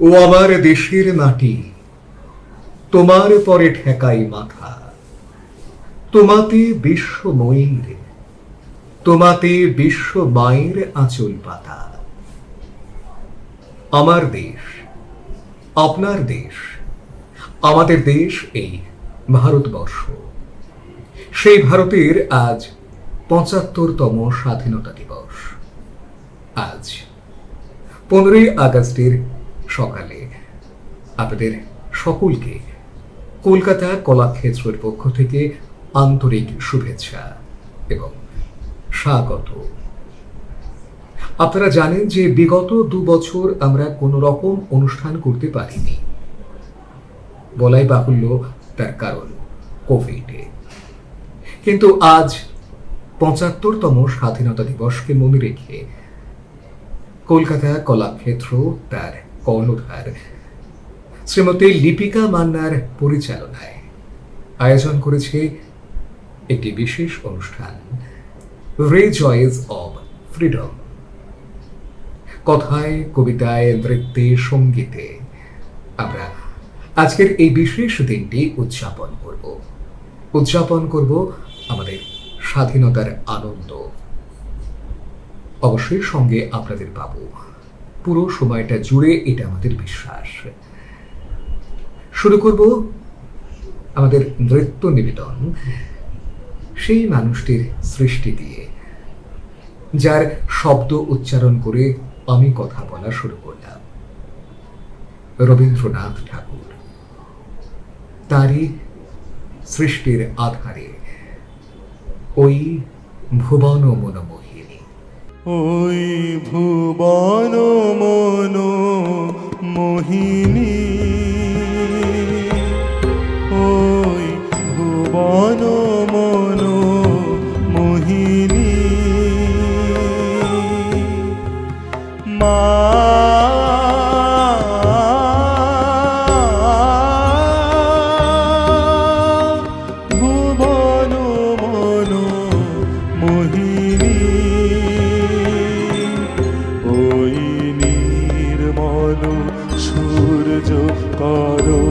ও আমার দেশের মাটি, তোমার পরে ঠেকাই মাথা। তোমাতে বিশ্বময়ীর, তোমাতে বিশ্ব মায়ের আঁচল পাতা। আমার দেশ, আপনার দেশ, আমাদের দেশ এই ভারতবর্ষ। সেই ভারতের আজ ৭৫তম স্বাধীনতা দিবস। আজ 15ই আগস্টের সকালে আপনাদের সকলকে কলকাতা কলাক্ষেত্রের পক্ষ থেকে আন্তরিক শুভেচ্ছা এবং স্বাগত। আপনারা জানেন যে বিগত 2 বছর আমরা কোনো রকম অনুষ্ঠান করতে পারিনি, বলাই বাহুল্য, তার কারণ কোভিডে। কিন্তু আজ ৭৫তম স্বাধীনতা দিবসকে মনে রেখে কলকাতা কলাক্ষেত্র তার কর্ণধার শ্রীমতী লিপিকা মান্নার পরিচালনায় আয়োজন করেছে একটি বিশেষ অনুষ্ঠান, রেজয়েস অব ফ্রিডম। কথায়, কবিতায়, নৃত্যে, সঙ্গীতে আমরা আজকের এই বিশেষ দিনটি উদযাপন করব আমাদের স্বাধীনতার আনন্দ। অবশ্যই সঙ্গে আপনাদের পাবো পুরো সময়টা জুড়ে, এটা আমাদের বিশ্বাস। শুরু করব আমাদের নৃত্য নিবেদন সেই মানুষটির সৃষ্টি দিয়ে, যার শব্দ উচ্চারণ করে আমি কথা বলা শুরু করলাম, রবীন্দ্রনাথ ঠাকুর। তারই সৃষ্টির আধারে ওই ভুবন মনোমোহিনী, ওই ভুবন মনোমোহিনী, ওই ভুবন মনোমোহিনী, মা ভুবন মনোমোহিনী, ওই নির্মল সূর্য করো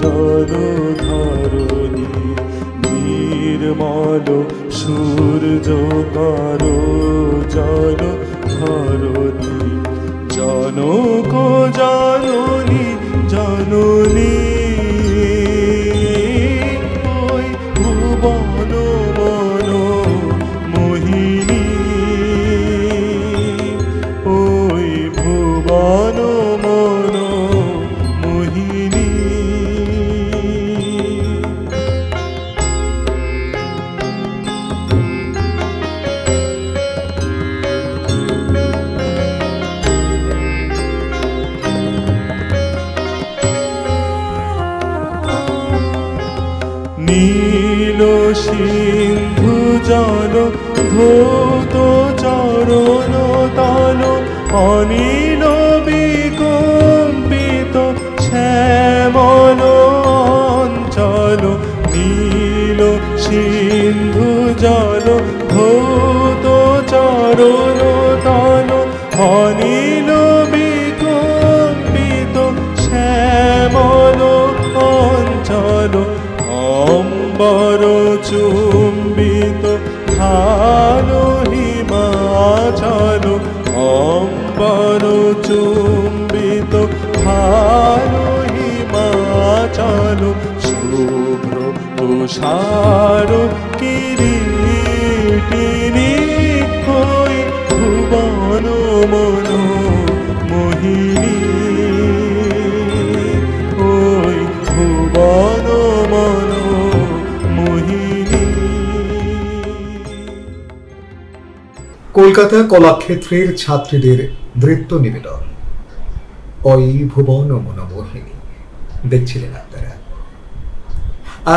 জলধরণী, নির্মল সূর্য করো জলধরণী, জনক জননী জননী, ওই ভুবন মনোমোহিনী, ওই ভুবন মনোমোহিনী। নীল সিন্ধু জল ধৌত চরণ তল, অনীল বিকম্পিত শ্যামল অঞ্চল, নীল সিন্ধু জল ধৌত চরণ তল, অনীল বিকম্পিত শ্যামল অঞ্চল, অম্বর চুম্বিত ভালো হিমাচল, অম্বর চুম্বিত ভালো হিমাচল, শুভ্র তুষার কিরীটিনী, ওই ভুবন মনোমোহিনী, ওই ভুবন মনোমোহিনী। কলকাতা কলাক্ষেত্রের ছাত্রীদের নৃত্য নিবেদন, ওই ভুবন মনোমোহিনী দেখছিলেন আপনারা।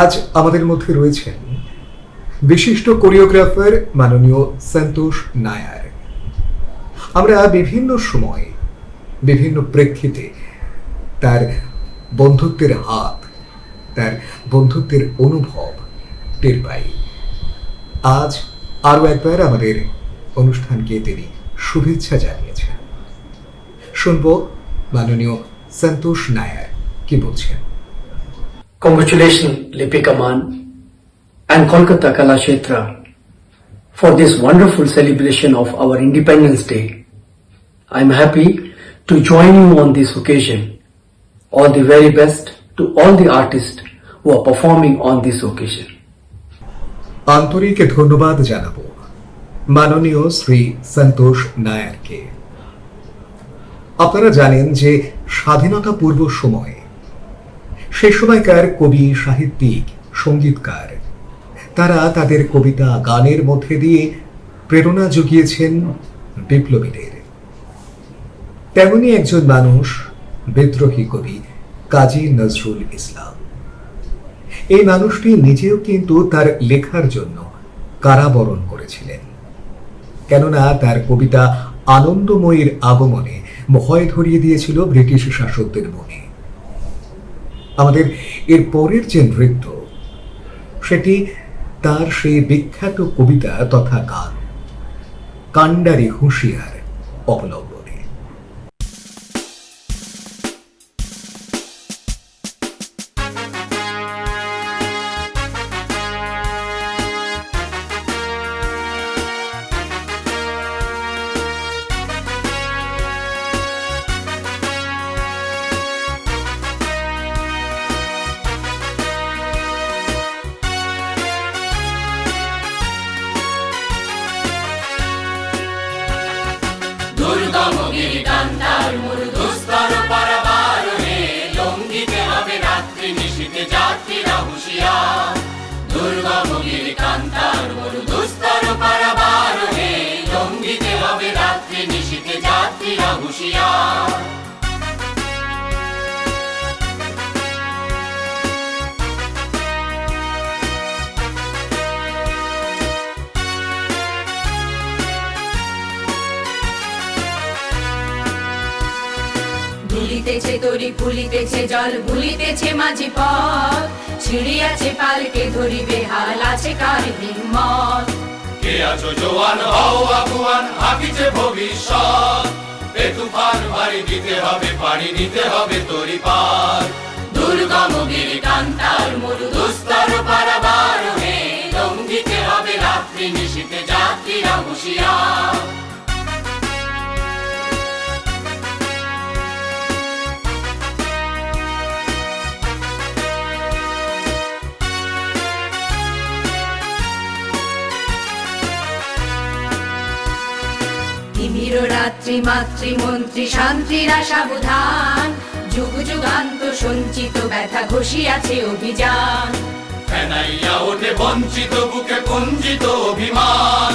আজ আমাদের মধ্যে রয়েছেন বিশিষ্ট কোরিওগ্রাফার মাননীয় সন্তোষ নায়ার। আমরা বিভিন্ন সময় বিভিন্ন প্রেক্ষিতে তার বন্ধুত্বের হাত, তার বন্ধুত্বের অনুভব টের পাই। আজ আরও একবার আমাদের অনুষ্ঠানকে তিনি শুভেচ্ছা জানিয়েছেন। শুনব মাননীয় সন্তোষ নায়ার কি বলছেন। Congratulations, Lipika Man and Kolkata Kalakshetra for this wonderful celebration of our Independence Day. I am happy to join you on this occasion. All the very best to all the artists who are performing on this occasion. আন্তরিক ধন্যবাদ জানাবো মাননীয় শ্রী সন্তোষ নায়ারকে। আপনারা জানেন যে স্বাধীনতা পূর্ব সময়ে সে সময়কার কবি, সাহিত্যিক, সঙ্গীতকার তারা তাদের কবিতা, গানের মধ্যে দিয়ে প্রেরণা জুগিয়েছেন বিপ্লবীদের। তেমনি একজন মানুষ বিদ্রোহী কবি কাজী নজরুল ইসলাম। এই মানুষটি নিজেও কিন্তু তার লেখার জন্য কারাবরণ করেছিলেন, কেননা তার কবিতা আনন্দময়ীর আগমনে ভয় ধরিয়ে দিয়েছিল ব্রিটিশ শাসকদের মনে। আমাদের এর পরের যে নৃত্য, সেটি তার সেই বিখ্যাত কবিতা তথা গান কান্ডারি হুঁশিয়ার অবলম্বনে। দুর্গমগিরি কান্তার মরুদুস্তর পারাবার হে, লঙ্ঘিতে হবে রাত্রি নিশীথে যাত্রীরা হুঁশিয়ার। দুর্গমগিরি কান্তার মরুদুস্তর পারাবার হে, লঙ্ঘিতে হবে রাত্রি নিশীথে যাত্রীরা হুঁশিয়ার। দুলিতেছে তরি, ফুলিতেছে জল, ভুলিতেছে মাঝি পথ, ছিড়িয়াছে পালকে ধরিবে হাল, আছে কার হিম্মত। কে আছো জোয়ান, হও আগুয়ান, হাকিছে ভবিষ্যৎ। এ তুফান ভারী দিতে হবে, পাড়ি দিতে হবে তরি পার। দুর্গমগিরি কান্তার মরুদুস্তর পারাবার হে, লঙ্ঘিতে হবে রাত্রি নিশীথে যাত্রীরা হুঁশিয়ার। তিমির রাত্রি মাতৃমন্ত্রী শান্তিরা সাবধান, যুগ যুগান্ত সঞ্চিত ব্যথা ঘষিয়াছে অভিযান। ফেনাইয়া ওঠে বঞ্চিত বুকে কুঞ্চিত অভিমান,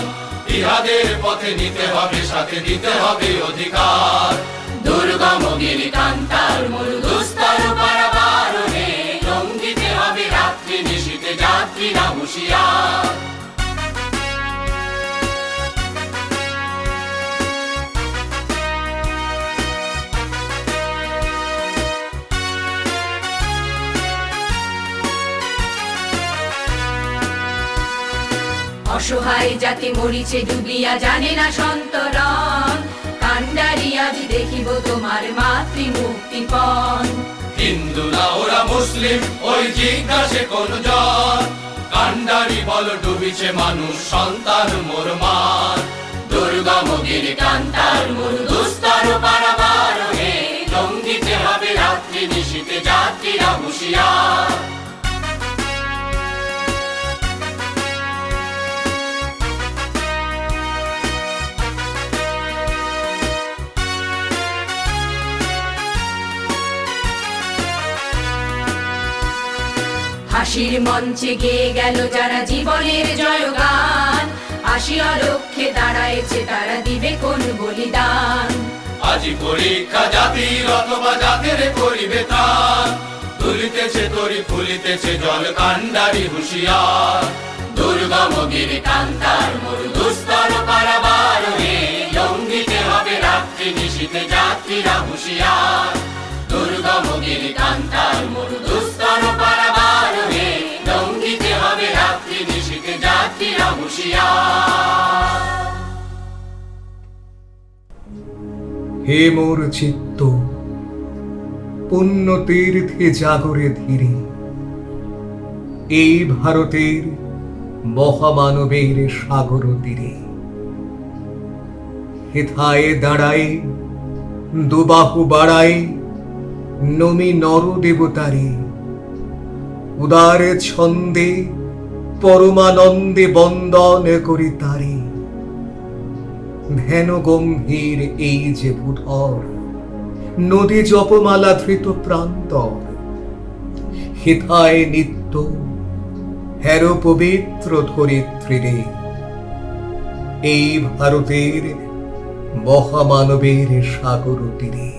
ইহাদের পথে নিতে হবে, সাথে দিতে হবে অধিকার। দুর্গমগিরি কান্তার মরুদুস্তর পারাবার হে, লঙ্ঘিতে হবে রাত্রি নিশীথে যাত্রীরা হুঁশিয়ার। অসহায় জাতি মরিছে ডুবিয়া, জানে না সন্তরণ। কান্ডারি আজ দেখিব তোমার মাতৃ মুক্তিপণ। হিন্দু না ওরা মুসলিম, ওই জিজ্ঞাসে কোন জন। কান্ডারি বল ডুবিছে মানুষ, সন্তান মোর মান। দুর্গমগিরি কান্তার মরুদুস্তর পারাবার হে, লঙ্ঘিতে হবে রাত্রি নিশীথে যাত্রীরা হুঁশিয়ার। হাসির মঞ্চে গেয়ে গেল যারা জীবনের জয়গান, আসিয়া লক্ষ্যে দাঁড়াইছে তারা দিবে কোন বলিদান। আজি পরীক্ষা জাতির অথবা জাতের করিবে ত্রাণ, তুলিতেছে তরি, ফুলিতেছে জল, কান্ডারি হুঁশিয়ার। দুর্গমগিরি কান্তার মরুদুস্তর পারাবার হে, লঙ্ঘিতে হবে রাত্রি নিশীথে যাত্রীরা হুঁশিয়ার। দুর্গমগিরি কান্তার মরুদুস্তর পারাবার হে, লঙ্ঘিতে হবে রাত্রি নিশীথে যাত্রীরা হুঁশিয়ার। হে মোর চিত্ত পুণ্য তীর্থে জাগরে ধীরে, এই ভারতের মহামানবের সাগর তীরে। হেথায় দাঁড়ায় দুবাহু বাড়ায় নমি নর দেবতারে, উদার ছন্দে পরমানন্দে বন্দন করি তারে। ধ্যান গম্ভীর এই যে ভূধর, নদী জপমালা ধৃত প্রান্তর। হেথায় নিত্য হের পবিত্র ধরিত্রীরে, এই ভারতের মহামানবের সাগর তীরে।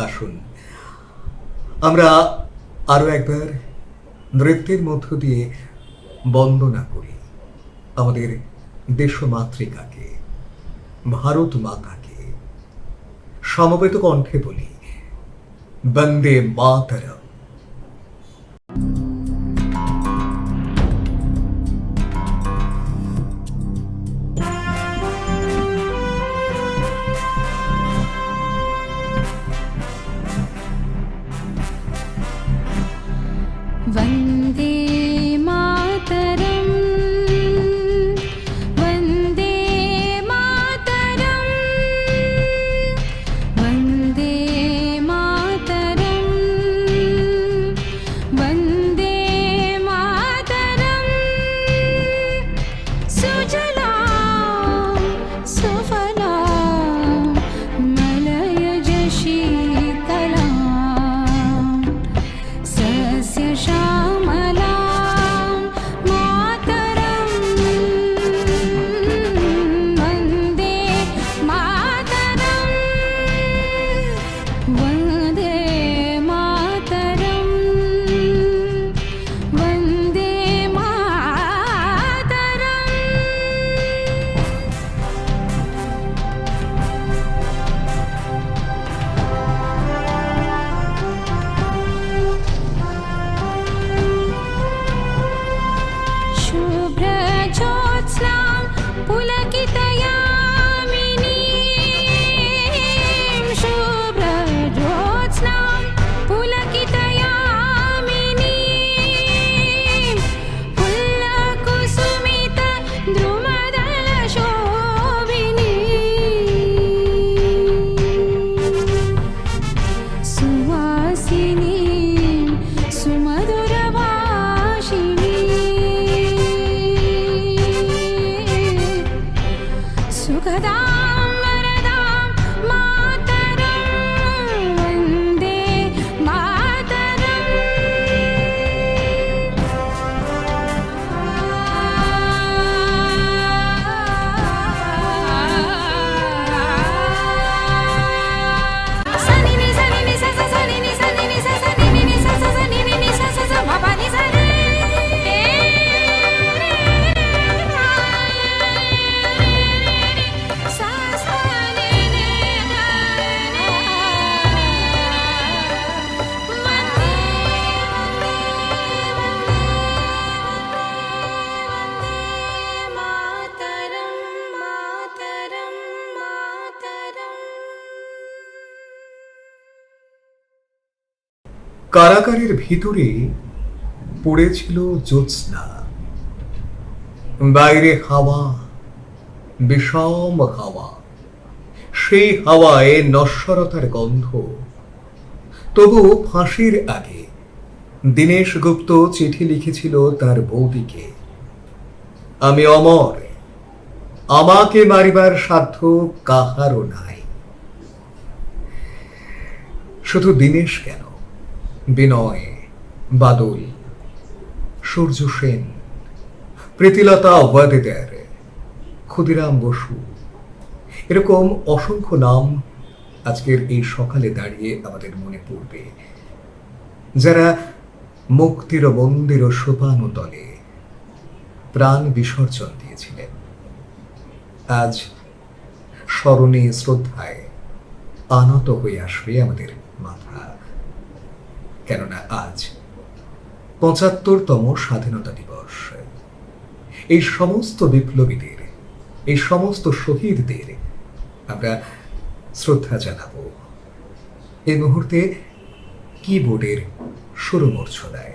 আসুন আমরা আরো একবার নৃত্যের মধ্য দিয়ে বন্দনা করি আমাদের দেশমাতৃকাকে, ভারত মাতাকে। সমবেত কণ্ঠে বলি বন্দে মাতরম। वन्दे मातरम्, वन्दे मातरम्, वन्दे मातरम्, वन्दे मातरम्। सुजलां सुफलां मलयज शीतलां, सस्यश्यामलां मातरम्, वन्दे मातरम्, वन्दे मातरम्, वन्दे मातरम्। शुभ्रज्योत्स्नां पुलकितयामिनीं, शुभ्रज्योत्स्नां पुलकितयामिनीं, पुल्लकुसुमित द्रुमदलशोभिनीं, सुवासिनीं सुमधुरभाषिणीं, सुखदां वरदां मातरं, वन्दे मातरम्। सनि नि सनि नि स स सनि नि सनि नि स सनि नि नि स स सनि नि नि स स स भ प नि स रे। स स नि नि ग रे। वन्दे मातरं, मातरं, मातरम्। কারাগারের ভিতরে পড়েছিল জ্যোৎস্না, বাইরে হাওয়া, বিষম হাওয়া। সেই হাওয়ায় নশ্বরতার গন্ধ। তবু ফাঁসির আগে দীনেশ গুপ্ত চিঠি লিখেছিল তার বৌদিকে, আমি অমর, আমাকে মারিবার সাধ্য কাহারও নাই। শুধু দীনেশ কেন, বিনয়, বাদল, সূর্য সেন, প্রীতিলতা ওয়াদেদার, ক্ষুদিরাম বসু, এরকম অসংখ্য নাম আজকের এই সকালে দাঁড়িয়ে আমাদের মনে পড়বে, যারা মুক্তির মন্দির ও সোপানো তলে প্রাণ বিসর্জন দিয়েছিলেন। আজ স্মরণে শ্রদ্ধায় আনত হয়ে আসবে আমাদের মাথা, কেননা আজ ৭৫তম স্বাধীনতা দিবস। এই সমস্ত বিপ্লবীদের, এই সমস্ত শহীদদের আমরা শ্রদ্ধা জানাবো, এই মুহূর্তে কিবোর্ডের সুরমূর্ছনায়।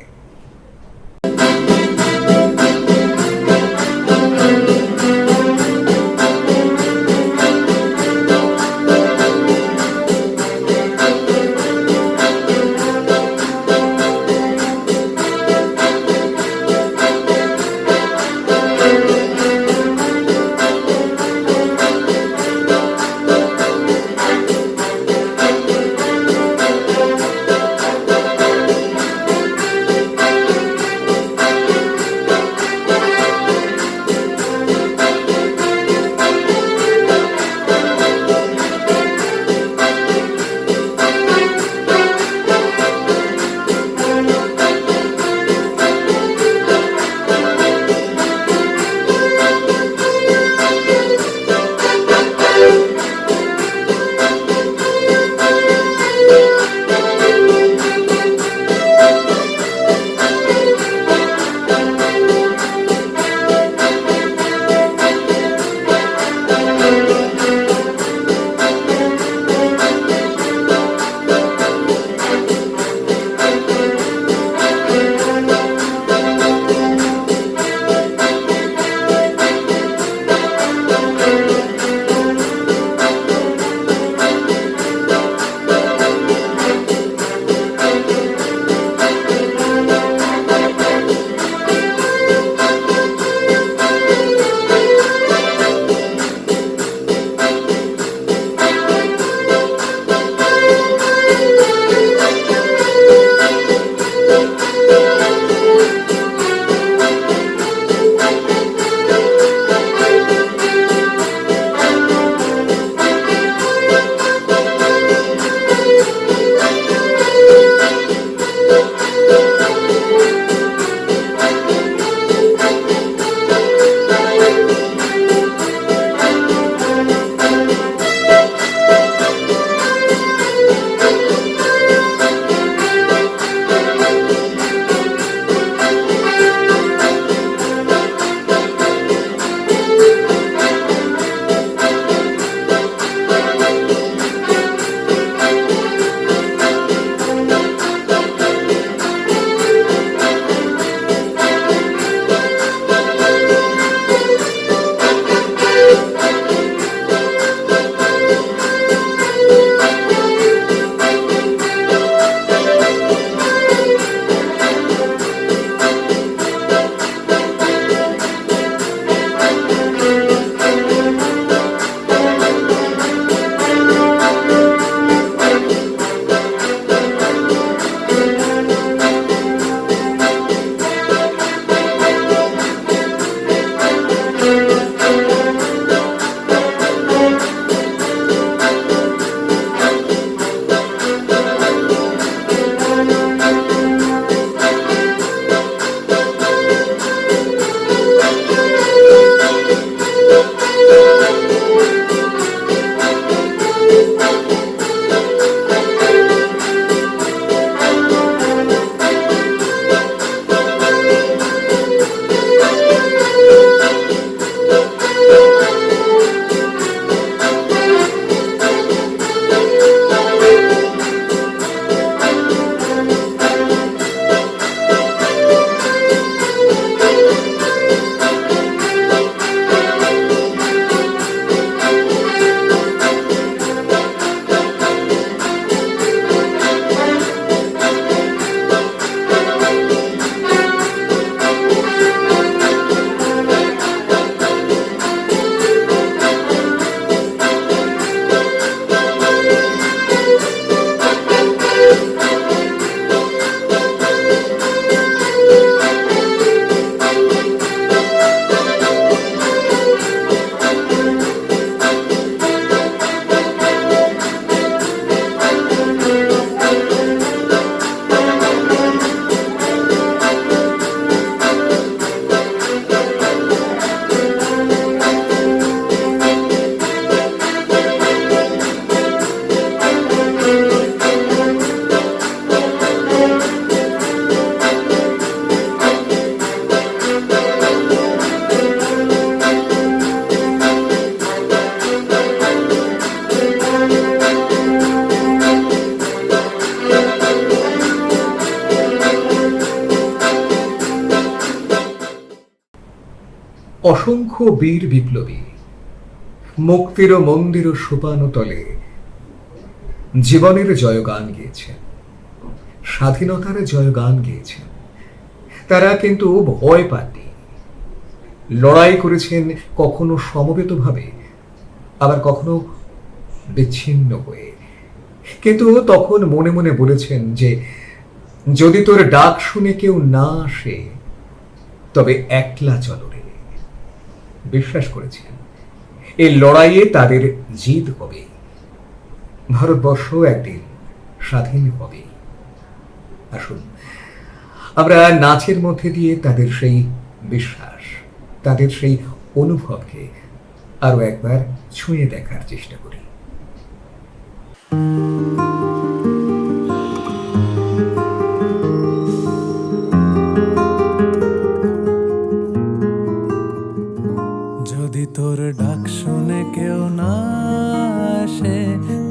অসংখ্য বীর বিপ্লবী মুক্তির মন্দির সোপানো তলে জীবনের জয়গান গেয়েছেন, স্বাধীনতার জয়গান গেয়েছেন। তারা কিন্তু ভয় পাননি, লড়াই করেছেন, কখনো সমবেতভাবে, আবার কখনো বিচ্ছিন্ন হয়ে। কিন্তু তখন মনে মনে বলেছেন যে যদি তোর ডাক শুনে কেউ না আসে তবে একলা চলো রে। বিশ্বাস করেছেন এই লড়াইয়ে তাদের জিত হবে, ভারতবর্ষ একদিন স্বাধীন হবে। আসুন আমরা নাচের মধ্যে দিয়ে তাদের সেই বিশ্বাস, তাদের সেই অনুভবকে আরো একবার ছুঁয়ে দেখার চেষ্টা করি। যদি তোর ডাক শুনে কেউ না আসে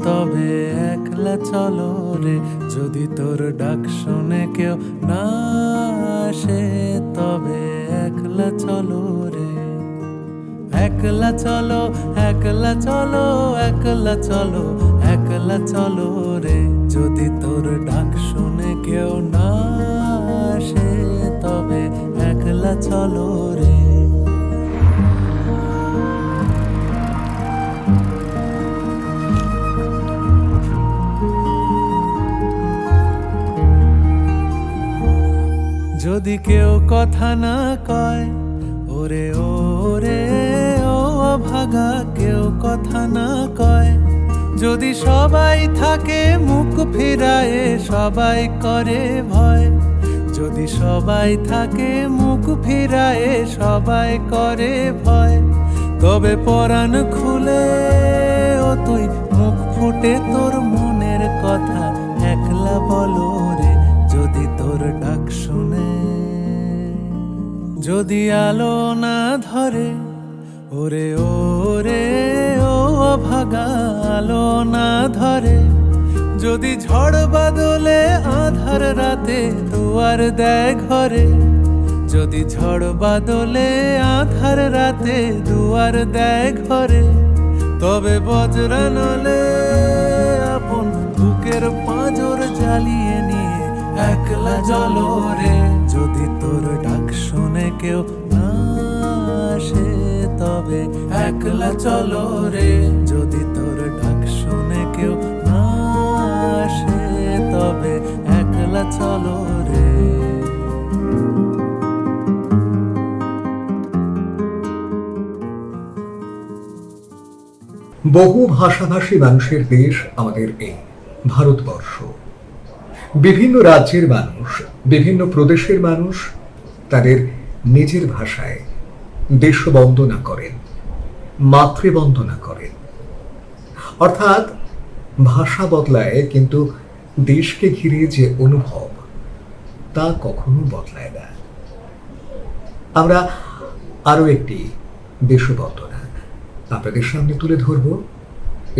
তবে একলা চলো রে। যদি তোর ডাক শুনে কেউ না আসে তবে একলা চলো রে। একলা চলো, একলা চলো, একলা চলো, একলা চলো রে। যদি তোর ডাক শুনে কেউ না আসে তবে একলা চলো রে। যদি কেউ কথা না কয় ওরে ওরে ও অভাগা, কেউ কথা না কয়। যদি সবাই থাকে মুখ ফিরায়ে সবাই করে ভয়। যদি সবাই থাকে মুখ ফিরায়ে সবাই করে ভয়। তবে পরাণ খুলে ও তুই মুখ ফুটে তোর মনের কথা একলা বলো রে। যদি তোর ডাক শুনে যদি আলো না ধরে ওরে ওরে ও অভাগা, আলো না ধরে। যদি ঝড় বাদলে আধার রাতে দুয়ার দেয় ঘরে। যদি ঝড় বাদলে আধার রাতে দুয়ার দেয় ঘরে। তবে বজ্রানলে আপন বুকের পাঁজর জ্বালিয়ে নিয়ে একলা চলো রে। যদি তোর ডাক শুনে কেউ না আসে তবে একলা চলো রে। যদি তোর ডাক শুনে কেউ না আসে তবে একলা চলো রে। বহু ভাষাভাষী মানুষের দেশ আমাদের এই ভারতবর্ষ। বিভিন্ন রাজ্যের মানুষ, বিভিন্ন প্রদেশের মানুষ তাদের নিজের ভাষায় দেশ বন্দনা করেন, মাতৃবন্দনা করেন। অর্থাৎ ভাষা বদলায় কিন্তু দেশকে ঘিরে যে অনুভব তা কখনো বদলায় না। আমরা আরো একটি দেশবন্দনা আপনাদের সামনে তুলে ধরব,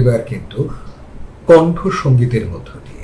এবার কিন্তু কণ্ঠ সঙ্গীতের মধ্য দিয়ে।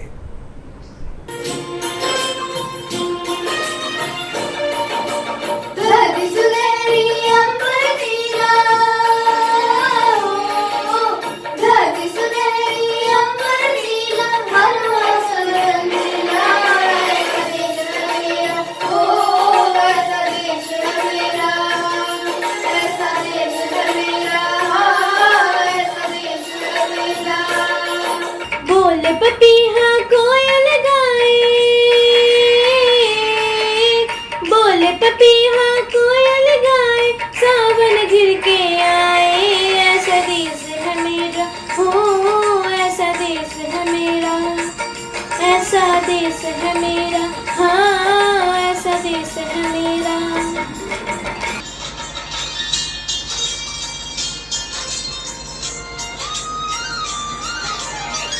बोल पपीहा कोयल गाए, बोल पपीहा कोयल गाए, सावन घिर के आए। ऐसा देश है मेरा, हो ऐसा देश है मेरा, ऐसा देश है मेरा, हाँ ऐसा देश है मेरा।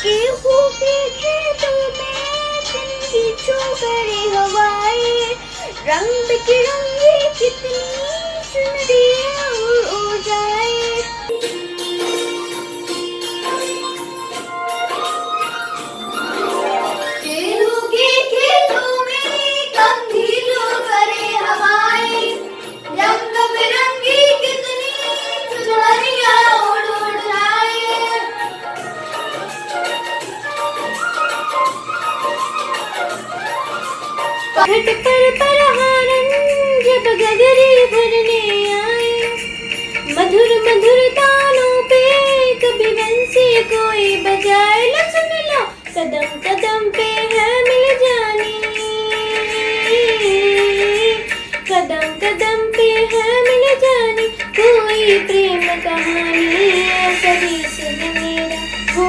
गेहूं के खेतों में ठंडी चौकड़ी हवाएं, रंग बिरंगी कितनी चुनरियां उड़ जाए। गेहूं के खेतों में कंघी चौकड़ी हवाएं, रंग बिरंगी घट पर हारन जब गगरी भरने आए, मधुर मधुर तानों पे कभी बंसी कोई बजाए। लो सुन लो कदम कदम पे है मिल जानी, कदम कदम पे है मिल जानी कोई प्रेम कहानी। ऐसा देश है मेरा, हो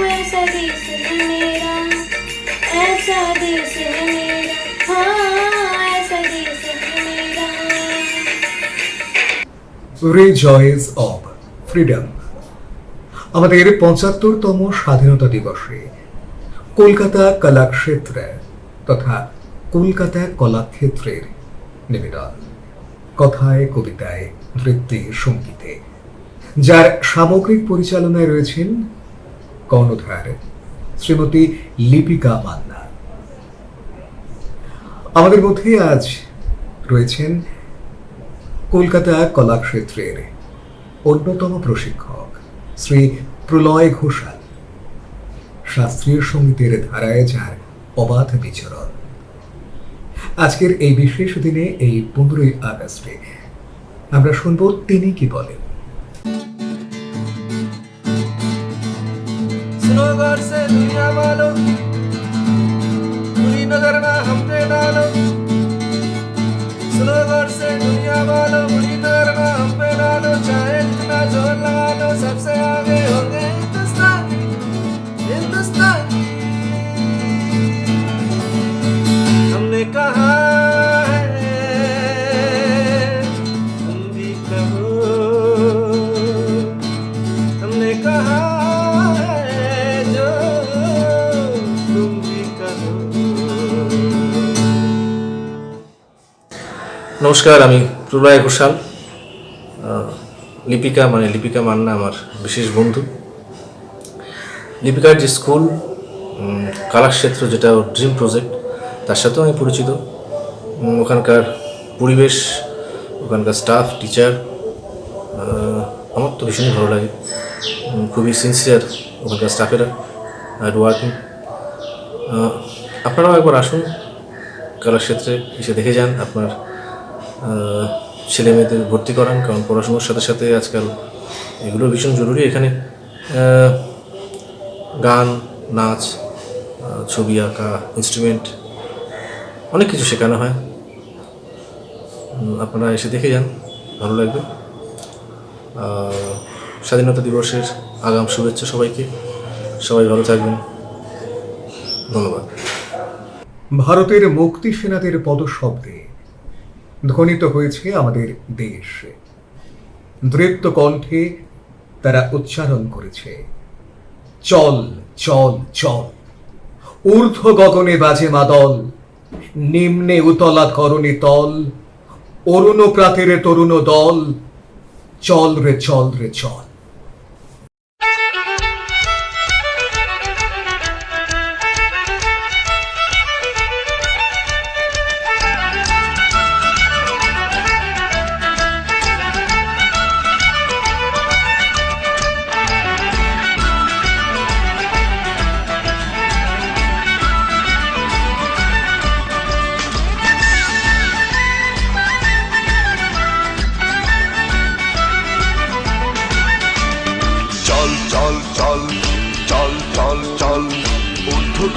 ऐसा देश है मेरा, ऐसा देश है मेरा, हाँ ऐसा देश है मेरा। Rejoice of freedom. আমাদের ৭৫তম স্বাধীনতা দিবসে কলকাতা কলাক্ষেত্র তথা কলকাতা কলাক্ষেত্রের নিবেদন কথায়, কবিতায়, নৃত্যে, সঙ্গীতে, যার সামগ্রিক পরিচালনায় রয়েছেন কর্ণধার শ্রীমতী লিপিকা মান্না। আমাদের মধ্যে আজ রয়েছেন কলকাতা কলাক্ষেত্রের অন্যতম প্রশিক্ষক শ্রী প্রলয় ঘোষাল, শাস্ত্রীয় সঙ্গীতের ধারায় যার অবাধ বিচরণ। আজকের এই বিশেষ দিনে, এই 15ই আগস্টে আমরা শুনব তিনি কি বলেন। सुनो गौर से दुनिया वालों, बुरी नजर ना हम पे डालो। सुनो गौर से दुनिया वालों, बुरी नजर ना हम पे डालो। चाहे जितना जोर लगा लो, सबसे आगे होंगे हिंदुस्तानी, हिंदुस्तानी। हमने कहा है तुम भी कहो, हमने कहा নমস্কার, আমি প্রলয় ঘোষাল। লিপিকা মানে লিপিকা মান্না আমার বিশেষ বন্ধু। লিপিকার যে স্কুল কলাক্ষেত্র, যেটা ওর ড্রিম প্রজেক্ট, তার সাথেও আমি পরিচিত। ওখানকার পরিবেশ, ওখানকার স্টাফ, টিচার আমার তো ভীষণই ভালো লাগে। খুবই সিনসিয়ার ওখানকার স্টাফেরা, হার্ড ওয়ার্কিং। আপনারাও একবার আসুন কলাক্ষেত্রে, এসে দেখে যান, আপনার ছেলে মেয়েদের ভর্তি করান, কারণ পড়াশোনার সাথে সাথে আজকাল এগুলো ভীষণ জরুরি। এখানে গান, নাচ, ছবি আঁকা, ইনস্ট্রুমেন্ট, অনেক কিছু শেখানো হয়। আপনারা এসে দেখে যান, ভালো লাগবে। স্বাধীনতা দিবসের আগাম শুভেচ্ছা সবাইকে। সবাই ভালো থাকবেন, ধন্যবাদ। ভারতের মুক্তি সেনাদের পদশব্দে ধ্বনিত হয়েছে আমাদের দেশ। দৃপ্ত কণ্ঠে তারা উচ্চারণ করেছে, চল চল চল। ঊর্ধ্ব গগনে বাজে মাদল, নিম্নে উতলা ধরণী তল। অরুণ প্রাতের তরুণ দল, চল রে চল রে চল।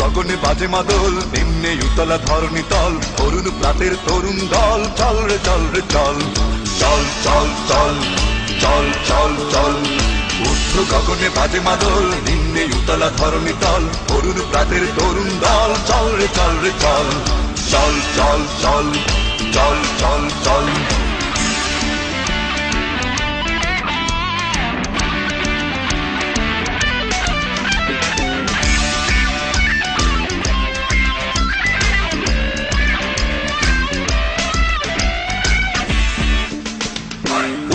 গগনে বাজে মাদল, নিম্নে উতলা ধরণী তল। তরুণ প্রাতের তরুণ দল, চল রে চল রে চল। চল চল চল চল চল চল। ঊর্ধ্ব গগনে বাজে মাদল, নিম্নে উতলা ধরণী তল। তরুণ প্রাতের তরুণ দল, চল রে চল রে চল। চল চল চল চল চল চল।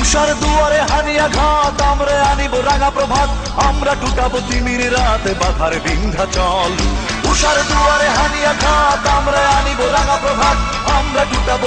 উষার দুয়ারে হানিয়া ঘাত, আমরা আনিব রাঙা প্রভাত। আমরা টুটাবো তিমির রাতে বাধার বিন্ধ্যাচল। উষার দুয়ারে হানিয়া ঘাত, আমরা আনিব রাঙা প্রভাত। আমরা টুটাবো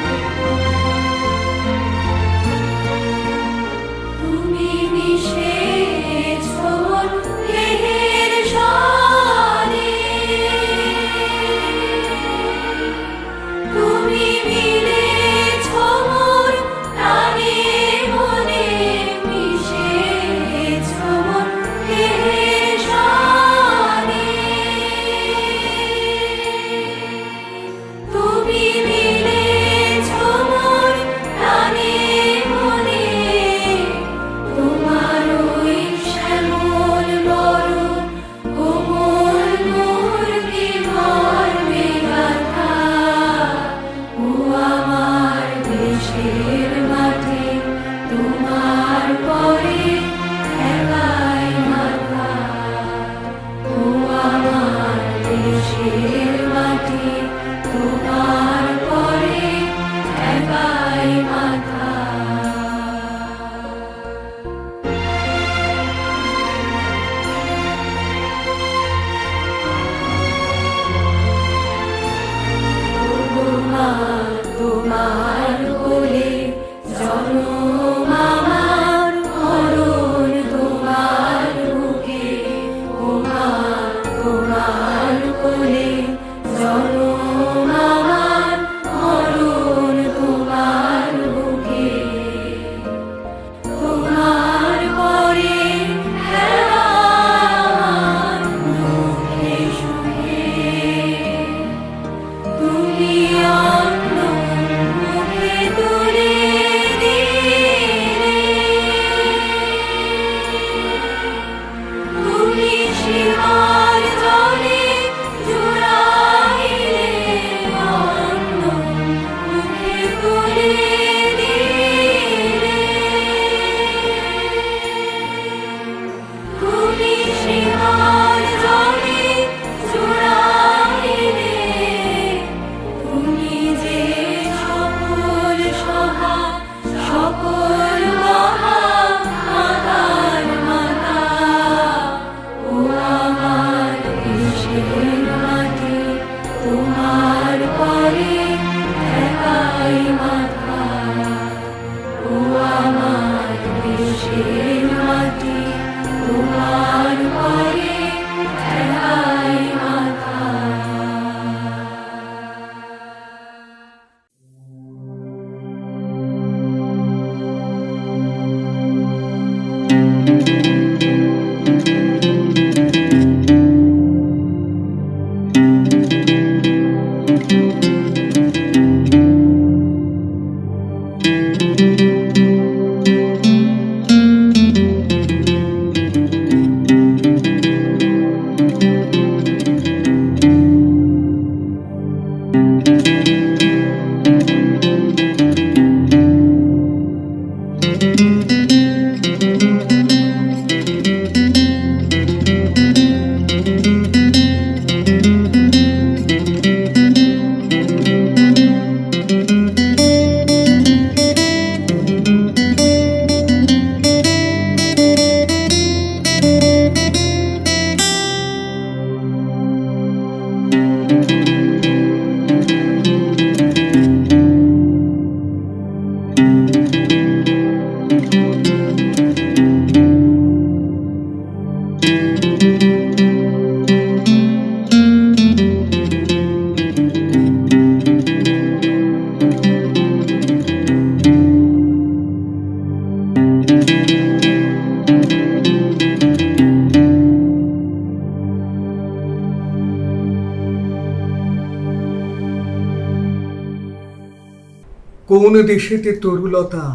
কোন দেশেতে তরুলতা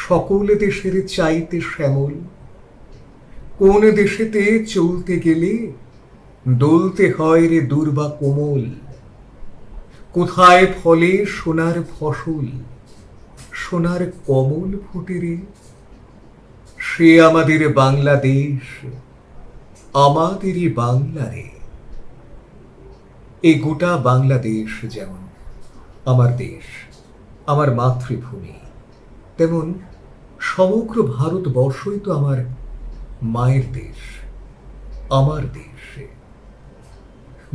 সকল দেশের চাইতে শ্যামল, কোন দেশেতে চলতে গেলে দোলতে হয় রে দুর্বা কোমল, কোথায় ফলে সোনার ফসল, সোনার কমল ফোটে রে, সে আমাদের বাংলাদেশ, আমাদেরই বাংলা রে। এই গোটা বাংলাদেশ যেমন আমার দেশ, আমার মাতৃভূমি, তেমন সমগ্র ভারতবর্ষই তো আমার মায়ের দেশ, আমার দেশ।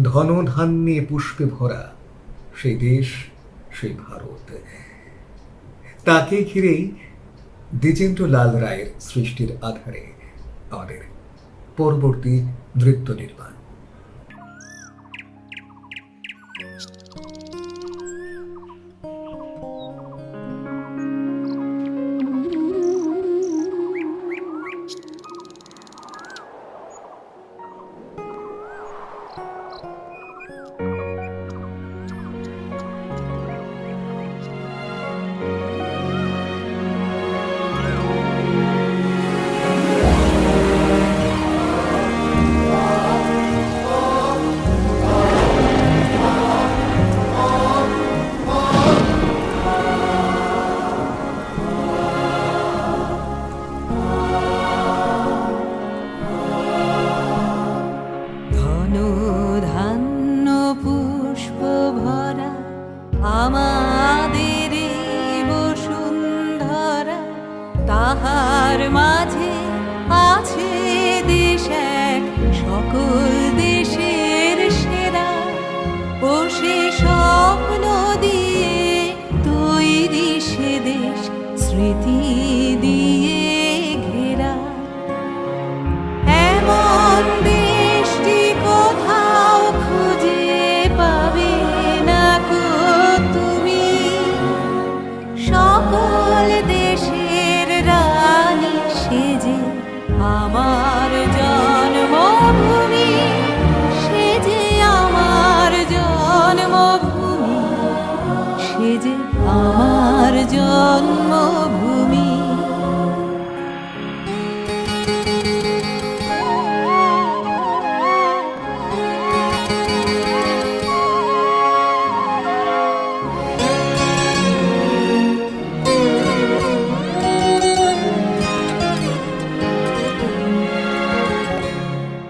ধনধান্যে পুষ্পে ভরা সেই দেশ, সেই ভারত। তাকে ঘিরেই দ্বিজেন্দ্রলাল রায়ের সৃষ্টির আধারে আমাদের পরবর্তী নৃত্য নির্মাণ। আমাদের বসুন্ধরা, তাহার মাঝে আছে দেশ এক, সকল দেশের সেরা। ও সে স্বপ্ন দিয়ে তৈরি সে দেশ, স্মৃতি দিয়ে ঘেরা। এমন দেশটি কোথাও খুঁজে পাবে না কো তুমি, সকল দেশের রানী সেজে আমার জন্মভূমি, সেজে আমার জন্মভূমি, সেজে আমার জন্মভূমি।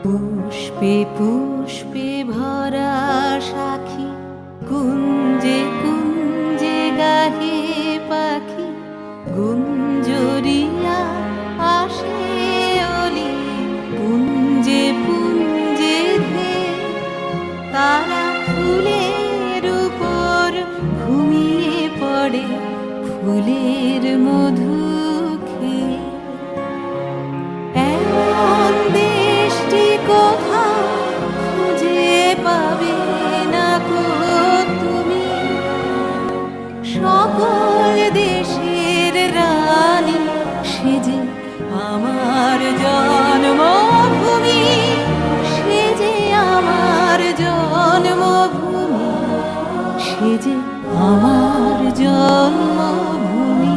পুষ্পে পুষ্পে ভরা সাখী, কুঞ্জে কুঞ্জে গাহে পাখি, গুঞ্জরিয়া আসে অলি, পুঞ্জে পুঞ্জে ধে। তারা ফুলের উপর ঘুমিয়ে পড়ে, ফুলের মধু খেয়ে। এমন দেশটি কোথাও খুঁজে পাবে না কো তুমি, সকল দেশের রানী সেজে আমার জন্মভূমি, সেজে আমার জন্মভূমি, সেজে আমার জন্মভূমি।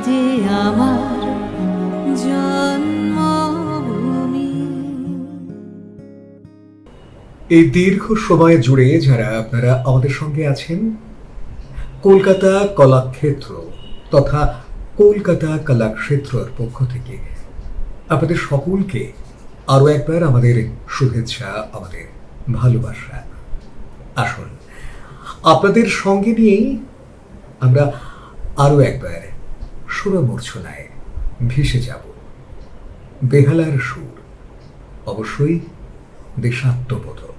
যে আমার জন্মভূমি। এই দীর্ঘ সময় জুড়ে যারা আপনারা আমাদের সঙ্গে আছেন, কলকাতা কলাক্ষেত্র তথা কলকাতা কলাক্ষেত্রর পক্ষ থেকে আপনাদের সকলকে আরও একবার আমাদের শুভেচ্ছা, আমাদের ভালোবাসা। আসুন আপনাদের সঙ্গে নিয়েই আমরা আরও একবার সুরমূর্ছনায় ভেসে যাব। বেহালার সুর, অবশ্যই দেশাত্মবোধক।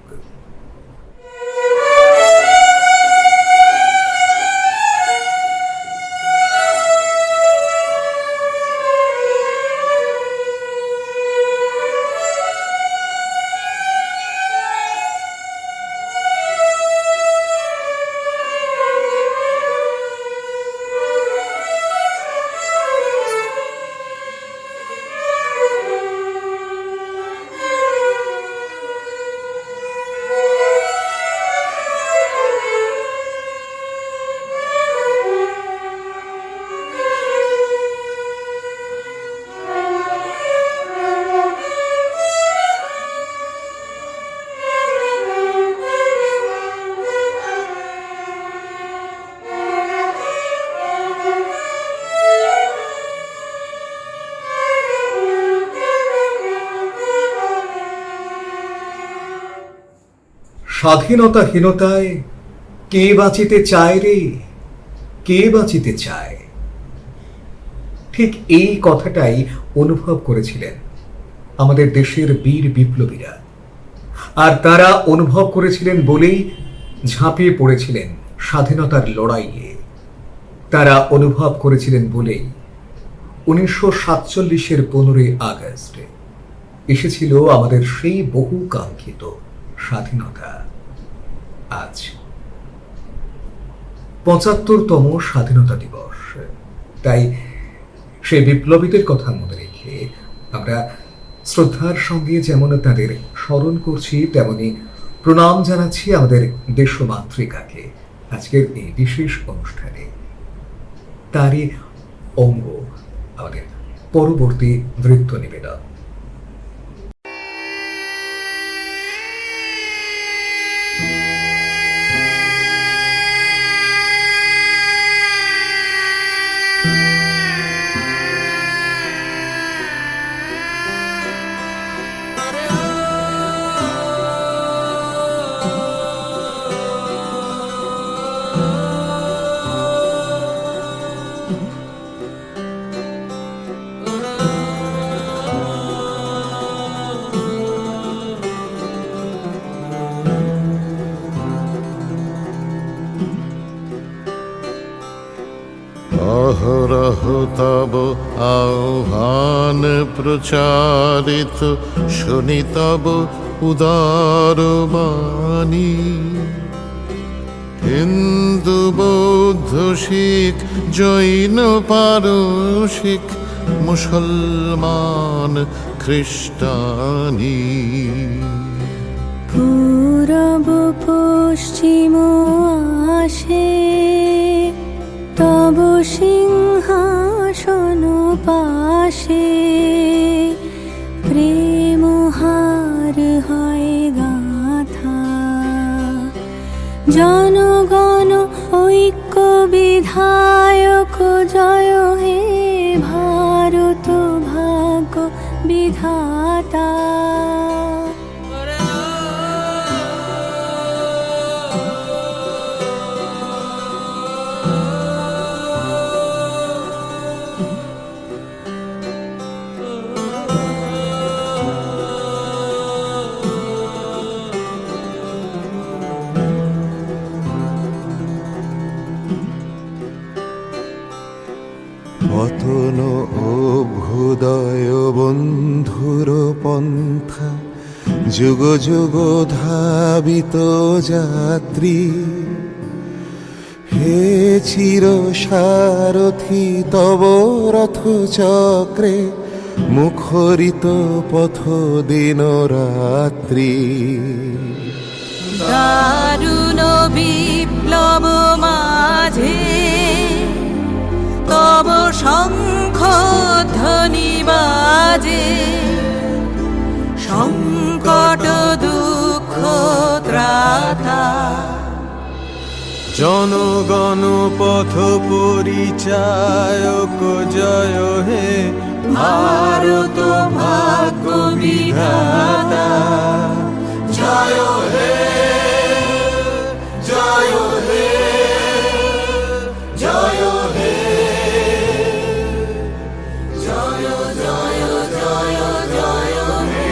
স্বাধীনতাহীনতায় কে বাঁচিতে চায় রে, কে বাঁচিতে চায়? ঠিক এই কথাটাই অনুভব করেছিলেন আমাদের দেশের বীর বিপ্লবীরা, আর তারা অনুভব করেছিলেন বলেই ঝাঁপিয়ে পড়েছিলেন স্বাধীনতার লড়াইয়ে। তারা অনুভব করেছিলেন বলেই 1947-এর 15ই আগস্ট এসেছিল আমাদের সেই বহু কাঙ্ক্ষিত স্বাধীনতা। আজ 75তম স্বাধীনতা দিবস, তাই সেই বিপ্লবীদের কথা মনে রেখে আমরা শ্রদ্ধার সঙ্গে যেমন তাদের স্মরণ করছি, তেমনি প্রণাম জানাচ্ছি আমাদের দেশমাতৃকাকে আজকের এই বিশেষ অনুষ্ঠানে। তারই অঙ্গ আমাদের পরবর্তী নৃত্য নিবেদন। অহরহ তব আহ্বান প্রচারিত, শুনি তব উদার বাণী। হিন্দু বৌদ্ধ শিখ জৈন পারসিক, মুসলমান খ্রিস্টানি। পূরব পশ্চিম আসে তব সিংহাসন পাশে, প্রেম হার হয় গাথা। জনগণ ঐক্য বিধায়ক জয় হে ভারত ভাগ্য বিধাতা। পতন অভ্যুদয় বন্ধুর পন্থা, যুগ যুগ ধাবিত যাত্রী। হে চির সারথি তব রথ চক্রে, মুখরিত পথ দিন রাত্রি। দারুণ বিপ্লব মাঝে তব শঙ্খ ধ্বনি বাজে, সংকট দুঃখ ত্রাতা। জনগণ পথ পরিচায়ক জয় হে ভারত ভাগ্য বিধাতা। জয় হে জয় হে জয় হে জয় জয় জয় জয় হে।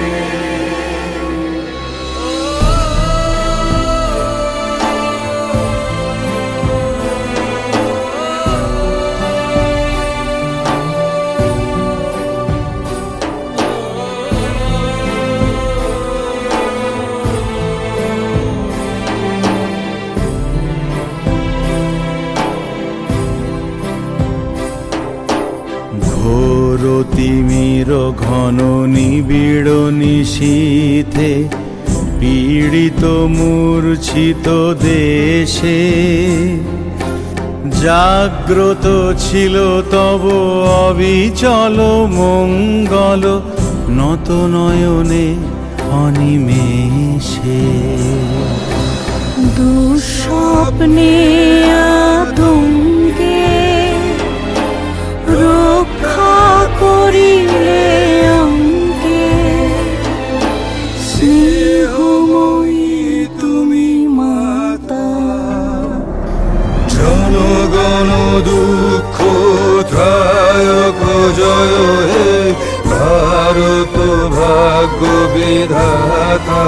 তিমির ঘন নিবিড় নিশীথে পীড়িত মূর্ছিত দেশে, জাগ্রত ছিল তব অবিচল মঙ্গল নত নয়নে অনিমেষে। দুঃস্বপ্নে আতঙ্কে রক্ষা করিলে অঙ্কে, স্নেহময়ী তুমি মাতা। জনগণ দুঃখ ত্রায়ক জয় হে ভারত ভাগ্য বিধাতা।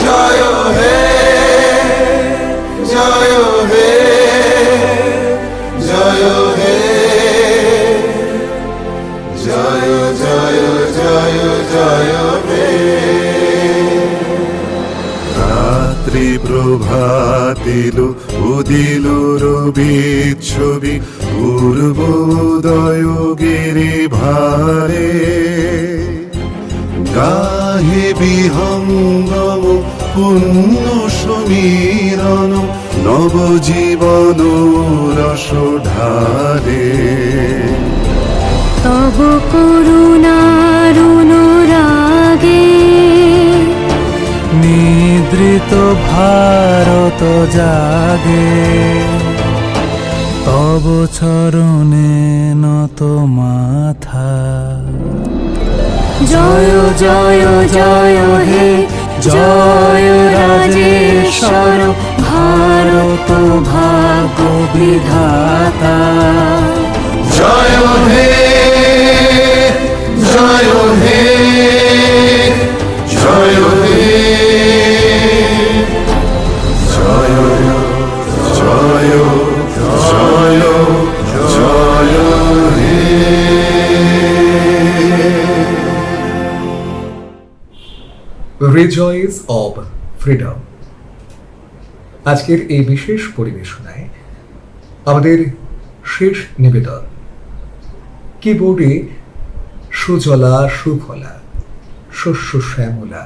জয় হে জয় হে জয় হে জয় জয় জয় জয় হে। রাত্রি প্রভাতিল উদিল রবির ছবি পূর্বোদয় গিরি ভারে, গাহে বিহঙ্গম পুণ্য সমীরণ নবজীবন রস ঢালে। তব করুণার অনুরাগে নিদ্রিত ভারত জাগে, তব চরণে নত মাথা। জয় জয় জয় হে জয় রাজেশ্বর ভারত ভাগ্য বিধাতা। জয় হে জয় হে জয় হে জয় জয় জয় জয় হে। Rejoice of freedom. আজকের এই বিশেষ পরিবেশনায় আমাদের শেষ নিবেদন, কিবোর্ডে সুজলা সুফলা শস্য শ্যামলা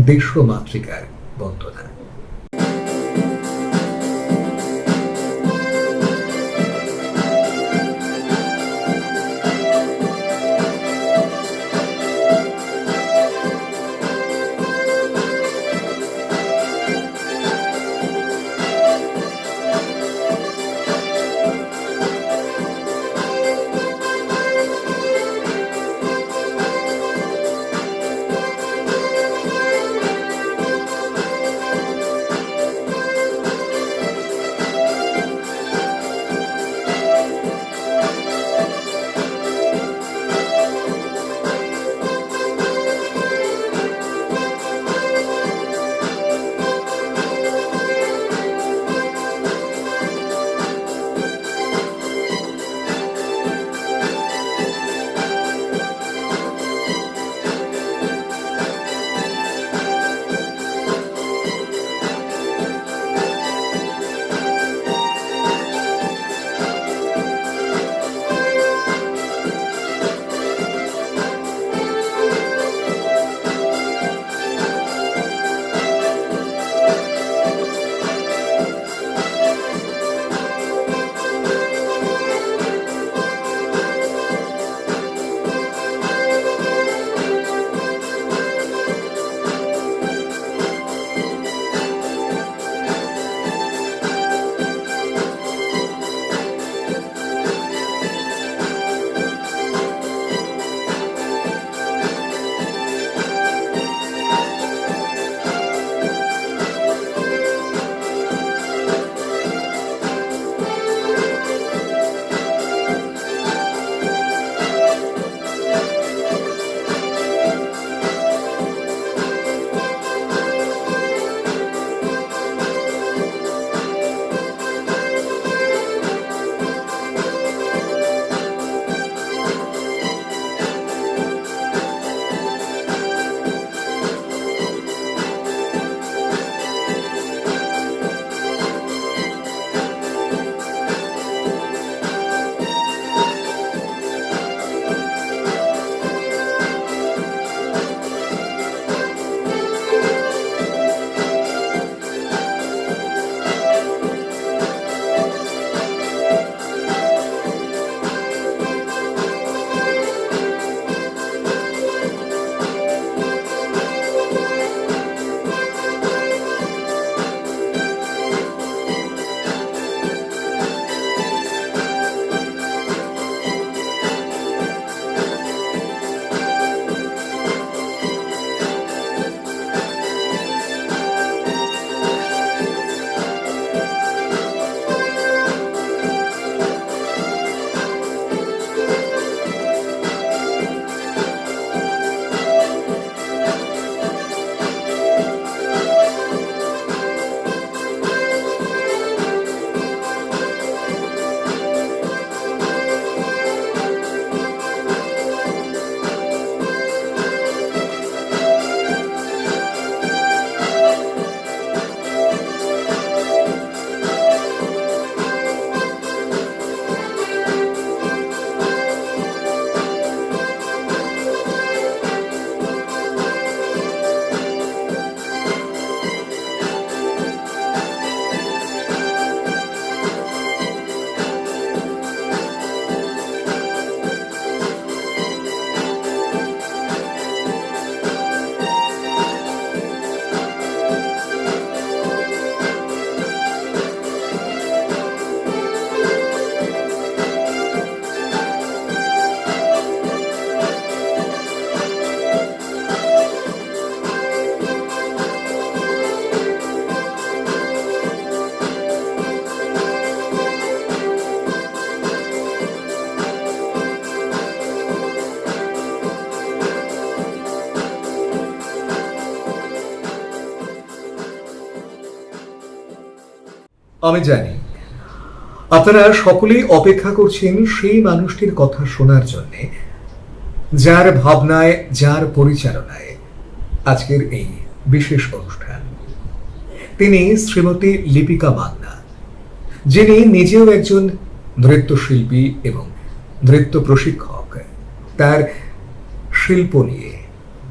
দেশমাতৃকার বন্দনা। আমি জানি আপনারা সকলেই অপেক্ষা করছেন সেই মানুষটির কথা শোনার জন্যে, যার ভাবনায়, যার পরিচালনায় আজকের এই বিশেষ অনুষ্ঠান। তিনি শ্রীমতী লিপিকা মান্না, যিনি নিজেও একজন নৃত্যশিল্পী এবং নৃত্য প্রশিক্ষক। তার শিল্প নিয়ে,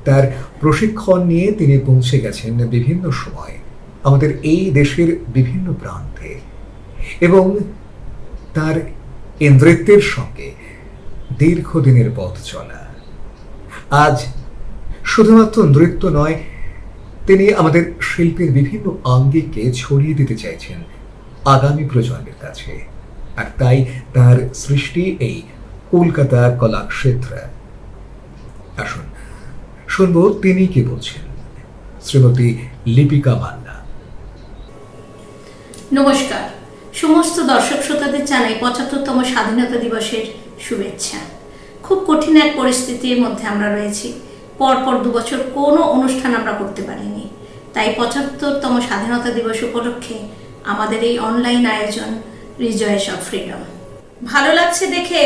তার প্রশিক্ষণ নিয়ে তিনি পৌঁছে গেছেন বিভিন্ন সময় আমাদের এই দেশের বিভিন্ন প্রান্তে, এবং তার এই নৃত্যের সঙ্গে দীর্ঘদিনের পথ চলা। আজ শুধুমাত্র নৃত্য নয়, তিনি আমাদের শিল্পের বিভিন্ন আঙ্গিককে ছড়িয়ে দিতে চাইছেন আগামী প্রজন্মের কাছে। আর তাই তার সৃষ্টি এই কলকাতা কলাক্ষেত্র। আসুন শুনবো তিনি কি বলছেন, শ্রীমতী লিপিকা মান্না। নমস্কার, সমস্ত দর্শক শ্রোতাদের জানাই ৭৫তম স্বাধীনতা দিবসের শুভেচ্ছা। খুব কঠিন এক পরিস্থিতির মধ্যে আমরা রয়েছি। পরপর ২ বছর কোনো অনুষ্ঠান আমরা করতে পারিনি, তাই ৭৫তম স্বাধীনতা দিবস উপলক্ষে আমাদের এই অনলাইন আয়োজন রিজয়েস অফ ফ্রিডম। ভালো লাগছে দেখে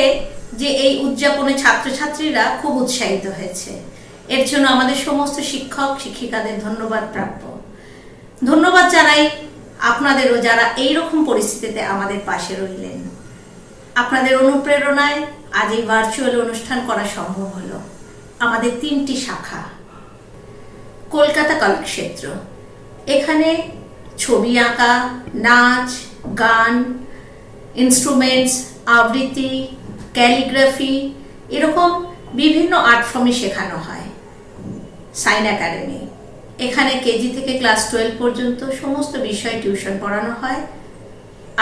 যে এই উদযাপনে ছাত্রছাত্রীরা খুব উৎসাহিত হয়েছে। এর জন্য আমাদের সমস্ত শিক্ষক শিক্ষিকাদের ধন্যবাদ প্রাপ্য। ধন্যবাদ জানাই আপনাদেরও, যারা এইরকম পরিস্থিতিতে আমাদের পাশে রইলেন। আপনাদের অনুপ্রেরণায় আজ এই ভার্চুয়াল অনুষ্ঠান করা সম্ভব হলো। আমাদের ৩টি শাখা। কলকাতা কলাক্ষেত্র, এখানে ছবি আঁকা, নাচ, গান, ইনস্ট্রুমেন্টস, আবৃত্তি, ক্যালিগ্রাফি, এরকম বিভিন্ন আর্ট ফর্মই শেখানো হয়। সাইন একাডেমি, এখানে কেজি থেকে ক্লাস 12 পর্যন্ত সমস্ত বিষয় টিউশন পড়ানো হয়।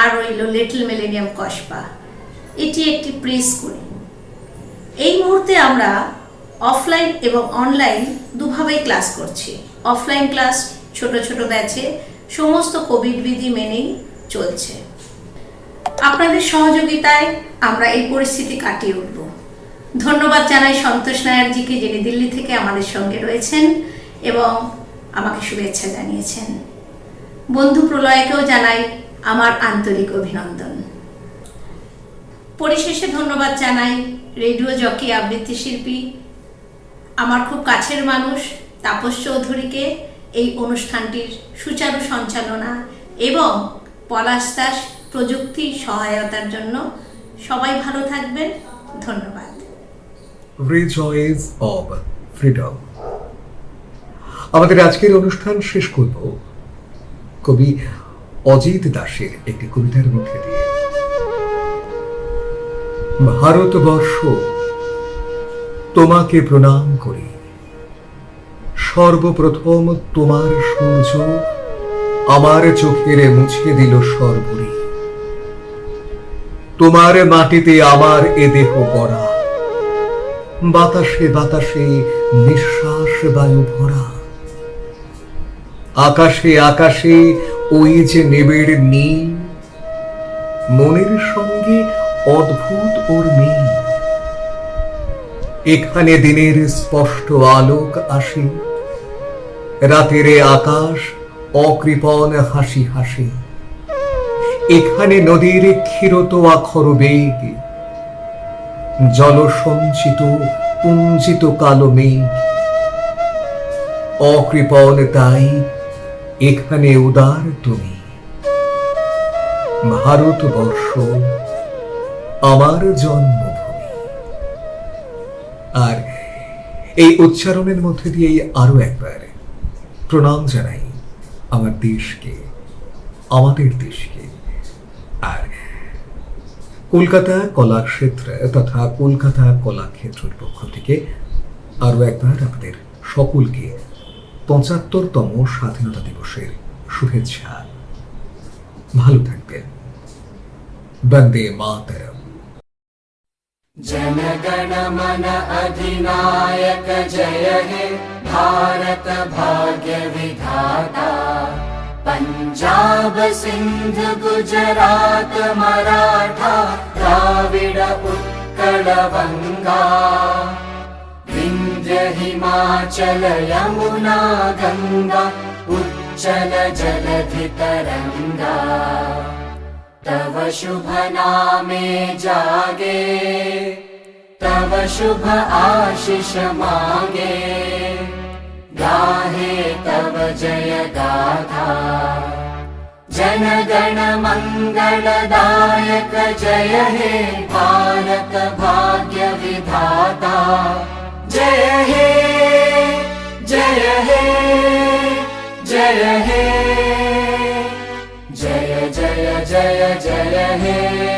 আর রইল লিটল মিলেনিয়াম কসবা, এটি একটি প্রি স্কুল। এই মুহূর্তে আমরা অফলাইন এবং অনলাইন দুভাবেই ক্লাস করছি। অফলাইন ক্লাস ছোট ছোট ব্যাচে সমস্ত কোভিড বিধি মেনেই চলছে। আপনাদের সহযোগিতায় আমরা এই পরিস্থিতি কাটিয়ে উঠব। ধন্যবাদ জানাই সন্তোষ নায়ারজিকে, যিনি দিল্লি থেকে আমাদের সঙ্গে রয়েছেন এবং আমাকে শুভেচ্ছা জানিয়েছেন। বন্ধু প্রলয়কেও জানাই আমার আন্তরিক অভিনন্দন। পরিশেষে ধন্যবাদ জানাই রেডিও জকি, আবৃত্তি শিল্পী, আমার খুব কাছের মানুষ তাপস চৌধুরীকে এই অনুষ্ঠানটির সুচারু সঞ্চালনা এবং পলাশ দাস প্রযুক্তি সহায়তার জন্য। সবাই ভালো থাকবেন, ধন্যবাদ। Rejoice of freedom. আমাদের আজকের অনুষ্ঠান শেষ করব কবি অজিত দাসের একটি কবিতার মধ্যে দিয়ে। ভারতবর্ষ তোমাকে প্রণাম করি, সর্বপ্রথম তোমার সূর্য আমার চোখের মুছে দিল সর্বরি। তোমার মাটিতে আমার এ দেহ গড়া, বাতাসে বাতাসে নিঃশ্বাস বায়ু ভরা। আকাশে আকাশে ওই যে নেবের নীল, মনের সঙ্গে অদ্ভুত ওর মিল। এখানে দিনের স্পষ্ট আলোক আসে, রাতের আকাশ অকৃপণ হাসি হাসি। এখানে নদীর ক্ষীরত আখর বেগ, জল সঞ্চিত পুঞ্জিত কালো মেঘ। অকৃপণ তাই এখানে উদার তুমি, ভারতবর্ষ আমার জন্মভূমি। আর এই উচ্চারণের মধ্যে দিয়েই আরো একবার প্রণাম জানাই আমার দেশকে, আমাদের দেশকে। আর কলকাতা কলাক্ষেত্র তথা কলকাতা কলাক্ষেত্রের পক্ষ থেকে আরো একবার আপনাদের সকলকে ৭৫তম স্বাধীনতা দিবসের শুভেচ্ছা। ভালো থাকবেন। বন্দে মাতরম। जनगण मन अधिनायक जय हे भारत भाग्य विधाता। पंजाब सिंध गुजरात मराठा द्राविड उत्कल बंगा। विंध्य हिमाचल यमुना गंगा उच्चल जलधि तरंगा। तव शुभ नामे जागे, तव शुभ आशीष मागे, गाहे तव जय गाथा, जन गण मंगलदायक जय हे भारत भाग्य विधाता, जय हे जय हे जय हे, जय जय जय जय हे।